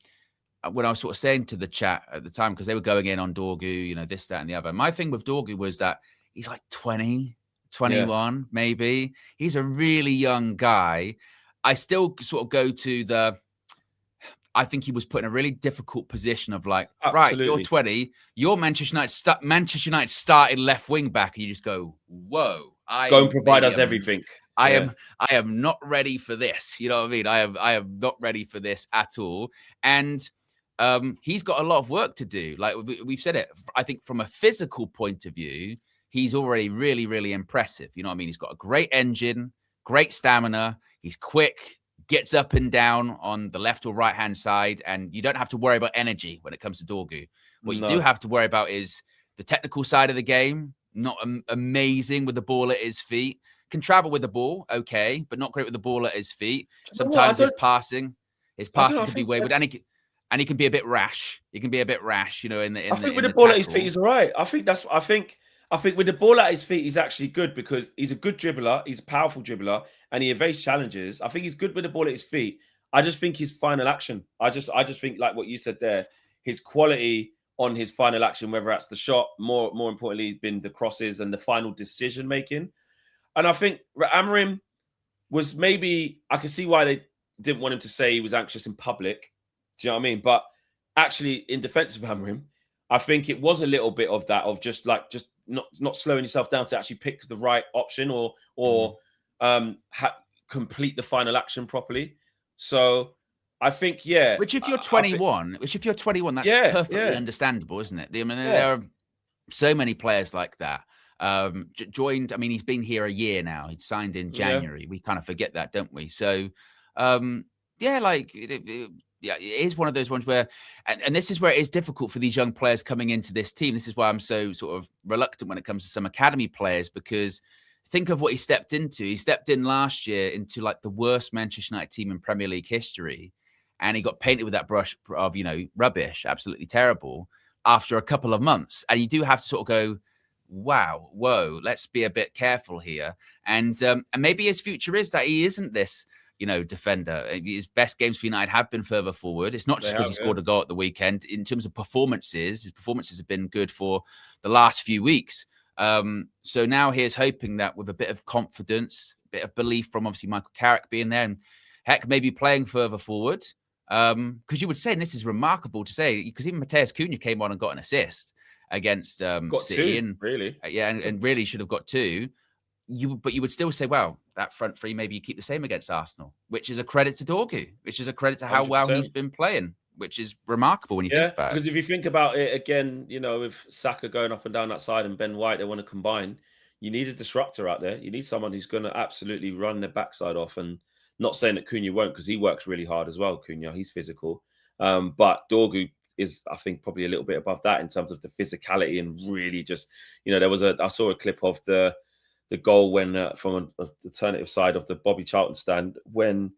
I was sort of saying to the chat at the time, because they were going in on Dorgu, this, that, and the other. My thing with Dorgu was that he's like 20, 21, maybe. He's a really young guy. I still sort of go to I think he was put in a really difficult position of like, right, you're 20, you're Manchester United started left wing back, and you just go, whoa. Go and provide us everything. I am not ready for this. You know what I mean? I am not ready for this at all. And he's got a lot of work to do. Like we've said it, I think from a physical point of view, he's already really, really impressive. You know what I mean? He's got a great engine, great stamina. He's quick, gets up and down on the left or right-hand side, and you don't have to worry about energy when it comes to Dorgu. What you do have to worry about is the technical side of the game, not amazing with the ball at his feet. Can travel with the ball, okay, but not great with the ball at his feet. Sometimes his passing can be wayward, and he can be a bit rash. He can be a bit rash, you know. I think with the ball at his feet, he's all right. I think with the ball at his feet, he's actually good because he's a good dribbler. He's a powerful dribbler, and he evades challenges. I think he's good with the ball at his feet. I just think his final action. I just think like what you said there, his quality on his final action, whether that's the shot, more importantly, been the crosses and the final decision making. And I think Amorim was maybe, I can see why they didn't want him to say he was anxious in public. Do you know what I mean? But actually, in defense of Amorim, I think it was a little bit of that, of just not slowing yourself down to actually pick the right option or complete the final action properly. So I think, yeah. Which if you're 21, that's perfectly understandable, isn't it? I mean, there are so many players like that. Joined, I mean, he's been here a year now. He signed in January. Yeah. We kind of forget that, don't we? So, it is one of those ones where, and this is where it is difficult for these young players coming into this team. This is why I'm so sort of reluctant when it comes to some academy players, because think of what he stepped into. He stepped in last year into like the worst Manchester United team in Premier League history. And he got painted with that brush of, rubbish, absolutely terrible, after a couple of months. And you do have to sort of go, wow, whoa, let's be a bit careful here. And maybe his future is that he isn't this, defender. His best games for United have been further forward. It's not just because he scored a goal at the weekend. In terms of performances, his performances have been good for the last few weeks. So now here's hoping that with a bit of confidence, a bit of belief from obviously Michael Carrick being there, and heck, maybe playing further forward. Because you would say, and this is remarkable to say, because even Mateus Cunha came on and got an assist against City, and really, and really should have got two. But you would still say, well, that front three, maybe you keep the same against Arsenal, which is a credit to Dorgu, which is a credit to how 100%. Well he's been playing, which is remarkable when you think about it. Because if you think about it again, with Saka going up and down that side and Ben White, they want to combine. You need a disruptor out there. You need someone who's going to absolutely run their backside off. And not saying that Cunha won't, because he works really hard as well. Cunha, he's physical, but Dorgu is, I think, probably a little bit above that in terms of the physicality and really just, I saw a clip of the goal when from an alternative side of the Bobby Charlton stand when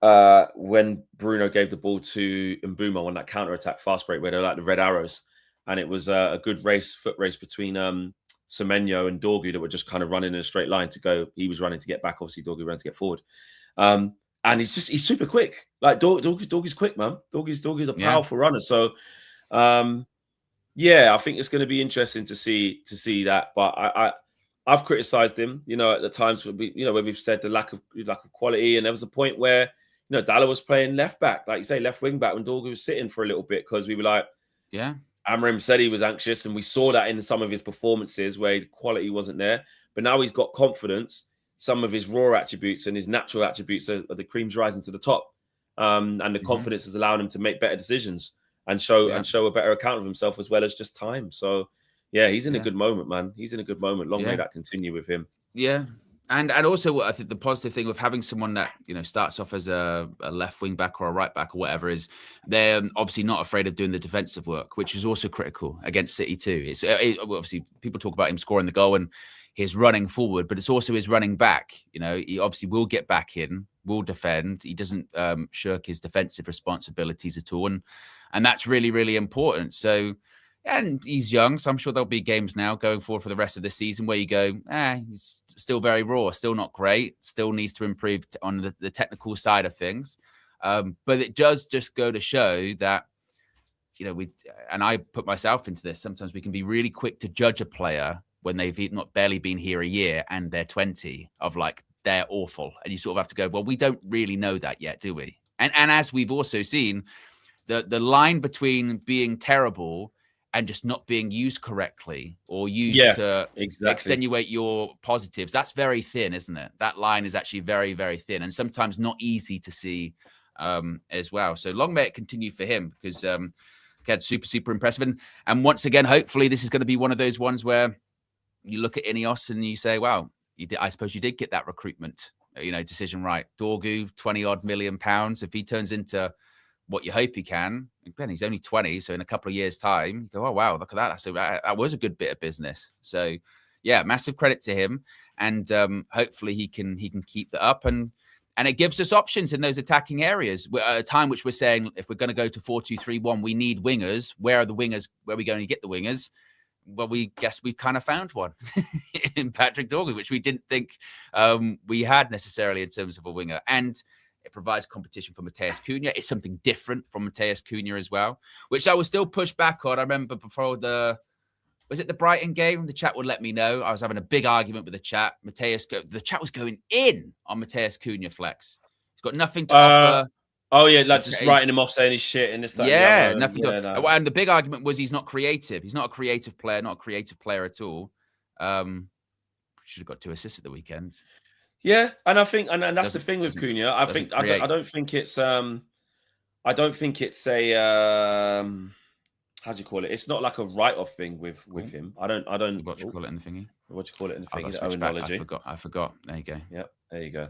Bruno gave the ball to Mbeumo on that counter attack fast break where they're like the red arrows, and it was a good foot race between Semenyo and Dorgu that were just kind of running in a straight line to go. He was running to get back, obviously Dorgu ran to get forward. And he's super quick. Like Dorgu's quick, man. Dorgu's a powerful runner. So, I think it's going to be interesting to see that. But I've criticised him, at the times where we've said the lack of quality, and there was a point where Dalla was playing left back, like you say, left wing back when Dorgu was sitting for a little bit because we were like, Amorim said he was anxious, and we saw that in some of his performances where the quality wasn't there. But now he's got confidence. Some of his raw attributes and his natural attributes are the cream's rising to the top, and the confidence is allowing him to make better decisions and show a better account of himself as well as just time. So, he's in a good moment, man. He's in a good moment. Long may that continue with him. Yeah. And also, I think the positive thing with having someone that starts off as a left wing back or a right back or whatever is they're obviously not afraid of doing the defensive work, which is also critical against City too. It's obviously people talk about him scoring the goal and his running forward, but it's also his running back. He obviously will get back in, will defend. He doesn't shirk his defensive responsibilities at all, and that's really, really important. So. And he's young, so I'm sure there'll be games now going forward for the rest of the season where you go, he's still very raw, still not great, still needs to improve on the technical side of things. But it does just go to show that, and I put myself into this, sometimes we can be really quick to judge a player when they've not barely been here a year and they're 20 of like, they're awful. And you sort of have to go, well, we don't really know that yet, do we? And as we've also seen, the line between being terrible and just not being used correctly or used to extenuate your positives, that's very thin, isn't it? That line is actually very, very thin and sometimes not easy to see as well. So long may it continue for him, because again, super impressive. And once again, hopefully this is going to be one of those ones where you look at Ineos and you say, wow, I suppose you did get that recruitment, decision right. Dorgu, 20 odd million pounds. If he turns into what you hope he can, again, he's only 20. So in a couple of years' time, you go, oh, wow, look at that. That was a good bit of business. So yeah, massive credit to him. And hopefully he can keep that up. And it gives us options in those attacking areas. At a time which we're saying, if we're going to go to 4-2-3-1, we need wingers. Where are the wingers? Where are we going to get the wingers? Well, we guess we kind of found one in Patrick Dorgu, which we didn't think we had necessarily in terms of a winger. And it provides competition for Matheus Cunha. It's something different from Matheus Cunha as well, which I will still push back on. I remember before was it the Brighton game? The chat would let me know. I was having a big argument with the chat. The chat was going in on Matheus Cunha flex. He's got nothing to offer. Oh, yeah, like just writing him off, saying his shit and this, that, yeah, and nothing. No. And the big argument was he's not creative. He's not a creative player, not a creative player at all. Should have got 2 assists at the weekend. Yeah, and I think, and that's the thing with Cunha. I don't think it's a how do you call it? It's not like a write-off thing with him. I don't. What you call it in the thingy? What do you call it in the thingy? I forgot. There you go. Yep. There you go.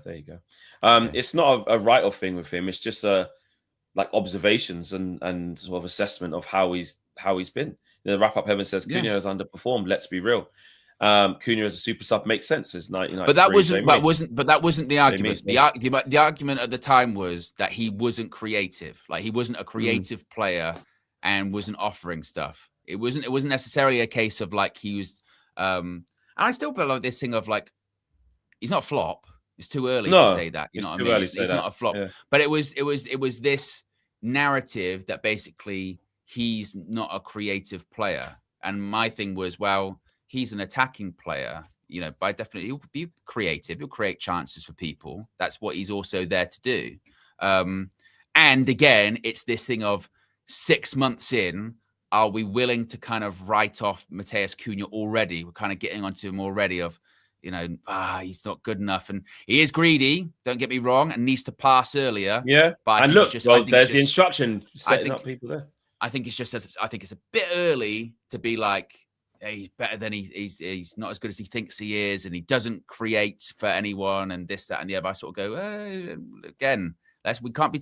It's not a write-off thing with him. It's just like observations and sort of assessment of how he's been. The wrap-up heaven says Cunha has underperformed. Let's be real. Cunha as a super sub makes sense. It's 1993. But that wasn't the argument. The argument at the time was that he wasn't creative. Like, he wasn't a creative player and wasn't offering stuff. It wasn't necessarily a case of like he was. And I still feel like this thing of like, he's not a flop. It's too early to say that. You know what I mean? He's not a flop. Yeah. But it was this narrative that basically he's not a creative player. And my thing was, well, he's an attacking player. By definition, he'll be creative. He'll create chances for people. That's what he's also there to do. And again, it's this thing of 6 months in, are we willing to kind of write off Matheus Cunha already? We're kind of getting onto him already of, he's not good enough. And he is greedy, don't get me wrong, and needs to pass earlier. Yeah. But and look, there's the instruction setting up people there. I think it's a bit early to be like, hey, he's better than he's not as good as he thinks he is, and he doesn't create for anyone, and this, that, and the other. I sort of go, again, we can't be.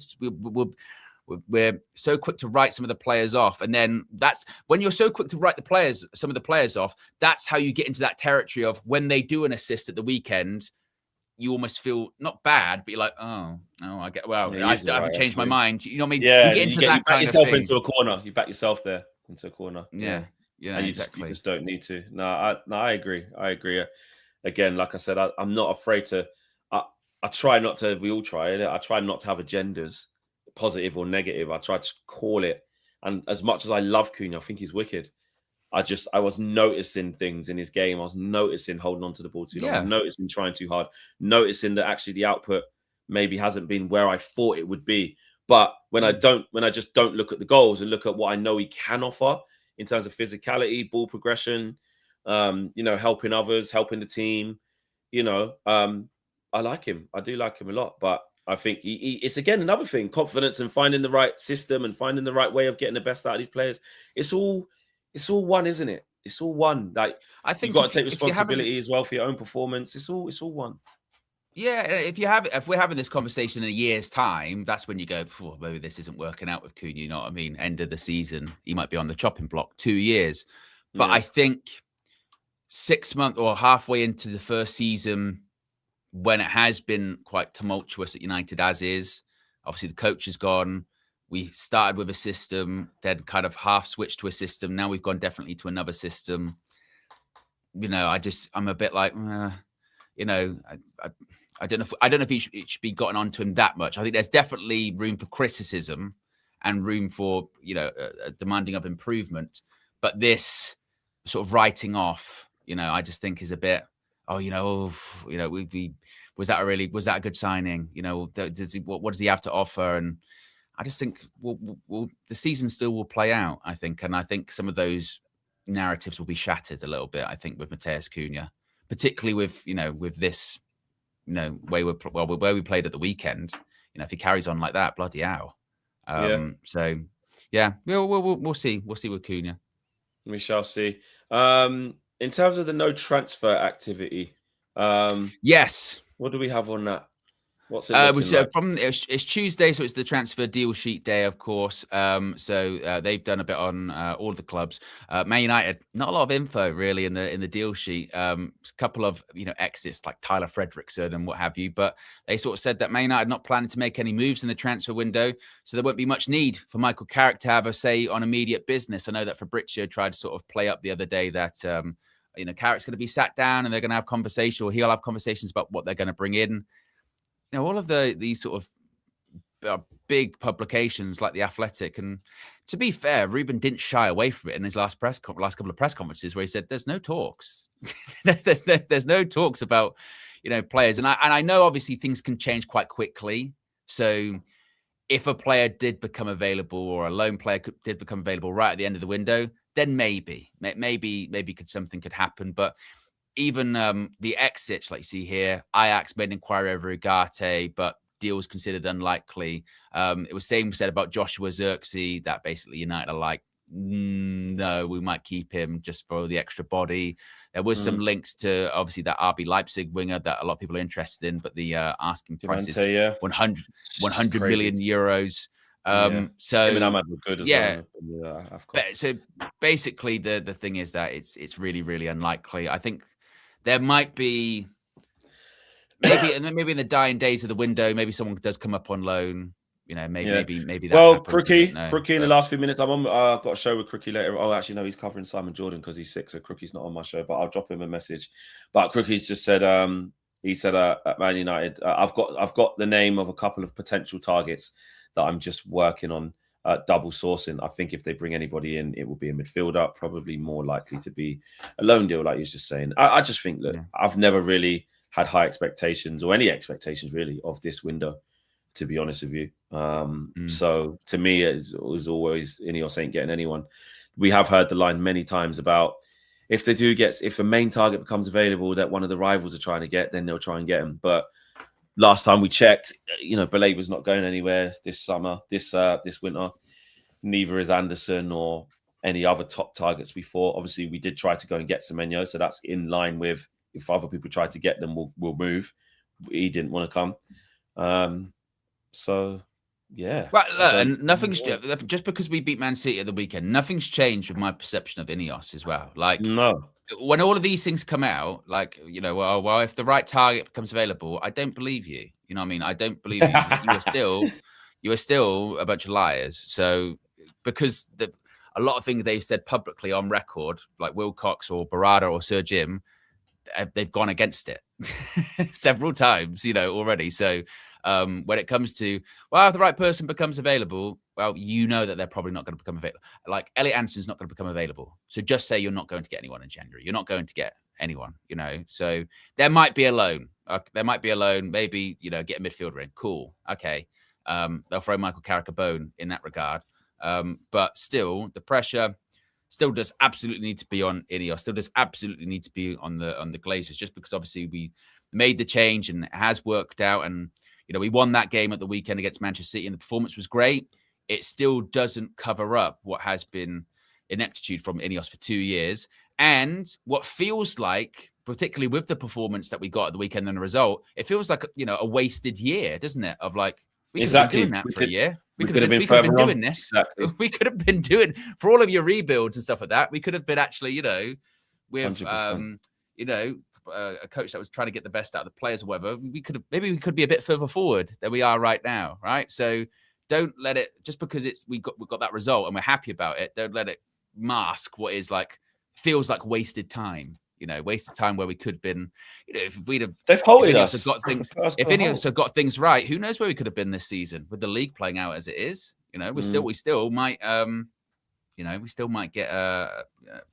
We're so quick to write some of the players off, and then that's when you're so quick to write some of the players off. That's how you get into that territory of when they do an assist at the weekend, you almost feel not bad, but you're like, oh, I get. Well, I still haven't changed my mind. You know what I mean? Yeah, you get into that you back kind yourself of thing. into a corner. You back yourself there into a corner. Yeah. And you just don't need to. No, I agree. Again, like I said, I'm not afraid to. I try not to. We all try it. I try not to have agendas, positive or negative. I try to call it. And as much as I love Cunha, I think he's wicked. I was noticing things in his game. I was noticing holding on to the ball too long. I was noticing trying too hard. Noticing that actually the output maybe hasn't been where I thought it would be. But when I just don't look at the goals and look at what I know he can offer in terms of physicality, ball progression, helping others, helping the team, I like him. I do like him a lot. But I think it's again another thing: confidence and finding the right system and finding the right way of getting the best out of these players. It's all one, isn't it? It's all one. Like, I think you've got to take responsibility as well for your own performance. It's all one. Yeah, if we're having this conversation in a year's time, that's when you go, maybe this isn't working out with Cunha. You know what I mean? End of the season, he might be on the chopping block. 2 years, but I think 6 months or halfway into the first season, when it has been quite tumultuous at United, as is, obviously the coach is gone. We started with a system, then kind of half switched to a system. Now we've gone definitely to another system. I'm a bit like, I don't know if it should be gotten onto him that much. I think there's definitely room for criticism and room for, demanding of improvement. But this sort of writing off, I just think is a bit, was that a good signing? What does he have to offer? And I just think the season still will play out, I think. And I think some of those narratives will be shattered a little bit, I think, with Matheus Cunha, particularly with this, where we played at the weekend. if he carries on like that, bloody hell. So yeah, we'll see. We'll see with Cunha. We shall see. In terms of the no transfer activity, yes. What do we have on that? What's it looking like? It's Tuesday, so it's the transfer deal sheet day, of course. So they've done a bit on all of the clubs. Man United, not a lot of info really in the deal sheet. A couple of exits like Tyler Fredrickson and what have you, but they sort of said that Man United not planning to make any moves in the transfer window, so there won't be much need for Michael Carrick to have a say on immediate business. I know that Fabrizio tried to sort of play up the other day that Carrick's going to be sat down and they're going to have conversation, or he'll have conversations about what they're going to bring in. All of these sort of big publications like The Athletic, and to be fair, Ruben didn't shy away from it in his last couple of press conferences where he said, "There's no talks. there's no talks about players." And I know obviously things can change quite quickly. So if a player did become available or a loan player did become available right at the end of the window, then maybe something could happen, but. Even the exits, like you see here, Ajax made an inquiry over Ugarte, but deal was considered unlikely. It was same said about Joshua Zirkzee, that basically United are like, no, we might keep him just for the extra body. There was some links to obviously that RB Leipzig winger that a lot of people are interested in, but the asking price is 100 million euros. So good as well. So basically the thing is that it's really, really unlikely. I think there might be maybe in the dying days of the window, maybe someone does come up on loan. Maybe that. Well, happens, Crookie in the last few minutes. I've got a show with Crookie later. Oh, actually, no, he's covering Simon Jordan because he's sick, so Crookie's not on my show. But I'll drop him a message. But Crookie's just said, he said at Man United, I've got the name of a couple of potential targets that I'm just working on double sourcing. I think if they bring anybody in, it will be a midfielder, probably more likely to be a loan deal, like he's just saying. I just think that I've never really had high expectations or any expectations really of this window, to be honest with you. So to me, it was always Ineos ain't getting anyone. We have heard the line many times about if a main target becomes available that one of the rivals are trying to get, then they'll try and get him. But last time we checked, Belay was not going anywhere this summer, this winter. Neither is Anderson or any other top targets we thought. Obviously, we did try to go and get Semenyo, so that's in line with if other people try to get them, we'll move. He didn't want to come. So, yeah. Well, and nothing's just because we beat Man City at the weekend. Nothing's changed with my perception of Ineos as well. Like, no. When all of these things come out, like, well, if the right target becomes available, I don't believe you. You know what I mean? I don't believe you. You are still a bunch of liars. So, because a lot of things they've said publicly on record, like Wilcox or Barada or Sir Jim, they've gone against it several times, already. So, when it comes to, well, if the right person becomes available, well, that they're probably not going to become available. Like Elliot Anderson's not going to become available. So just say you're not going to get anyone in January. You're not going to get anyone, So there might be a loan. Maybe, get a midfielder in. Cool. Okay. They'll throw Michael Carrick a bone in that regard. But still, the pressure still does absolutely need to be on Ineos. Still does absolutely need to be on the Glazers, just because obviously we made the change and it has worked out. And we won that game at the weekend against Manchester City and the performance was great. It still doesn't cover up what has been ineptitude from Ineos for 2 years. And what feels like, particularly with the performance that we got at the weekend and the result, it feels like, a wasted year, doesn't it? Of like, we could have been doing that for a year. We could have been doing this. Exactly. We could have been doing, for all of your rebuilds and stuff like that, we could have been actually, with, a coach that was trying to get the best out of the players or whatever, we could be a bit further forward than we are right now, right? So don't let it, just because we got that result and we're happy about it, don't let it mask what is feels like wasted time. Wasted time where we could have been, if we'd have, they've halted us. If Ineos had got things right, who knows where we could have been this season with the league playing out as it is. We still might get a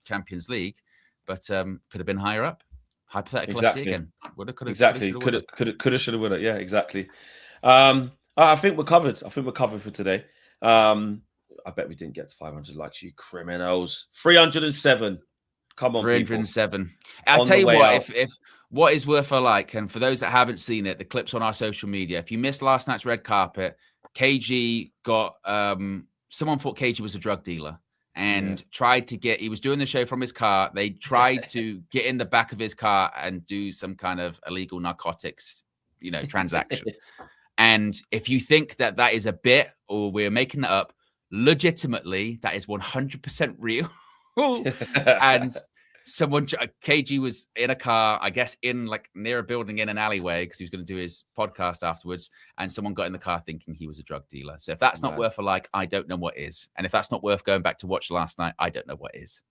Champions League, but could have been higher up. Hypothetical again. Exactly. Could have, should have, would have. Yeah, exactly. I think we're covered. For today. I bet we didn't get to 500 likes, you criminals. 307. Come on, people. 307. I'll On tell the you way what, out. if what is worth a like, and for those that haven't seen it, the clips on our social media, if you missed last night's red carpet, KG got someone thought KG was a drug dealer and tried to he was doing the show from his car. They tried to get in the back of his car and do some kind of illegal narcotics, transaction. And if you think that that is a bit or we're making it up, legitimately, that is 100% real. And KG was in a car, I guess, in like near a building in an alleyway because he was going to do his podcast afterwards. And someone got in the car thinking he was a drug dealer. So if that's not worth a like, I don't know what is. And if that's not worth going back to watch last night, I don't know what is.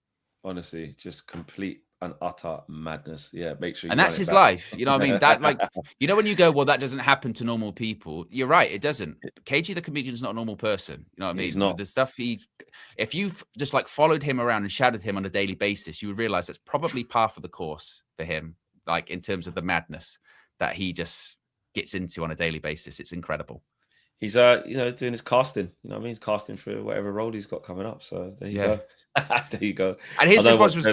Honestly, just complete and utter madness. Yeah, make sure. And that's his life. You know what I mean? That when you go, well, that doesn't happen to normal people. You're right. It doesn't. KG, the comedian, is not a normal person. You know what I mean? He's not. The stuff if you've just like followed him around and shadowed him on a daily basis, you would realize that's probably par for the course for him. Like in terms of the madness that he just gets into on a daily basis. It's incredible. He's doing his casting. You know what I mean? He's casting for whatever role he's got coming up. So there you go. There you go. And his response was,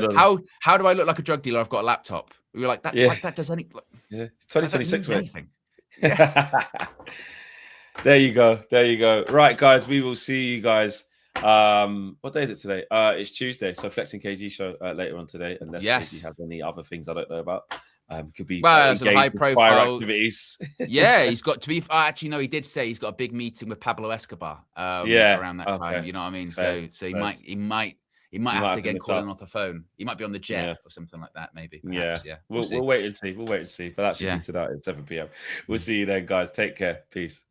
how do I look like a drug dealer? I've got a laptop. We were like, that does anything. Yeah. It's 2026, mate. Anything. Yeah. There you go. Right, guys, we will see you guys. What day is it today? It's Tuesday. So Flexing KG show later on today, unless KG has any other things I don't know about. Could be some high profile activities. Yeah, he's got to be. Actually, no, he did say he's got a big meeting with Pablo Escobar. Around that time. You know what I mean? So he might have to again call him off the phone. He might be on the jet or something like that. Maybe. Perhaps, yeah. We'll wait and see. But that should be tonight at 7 p.m. We'll see you then, guys. Take care. Peace.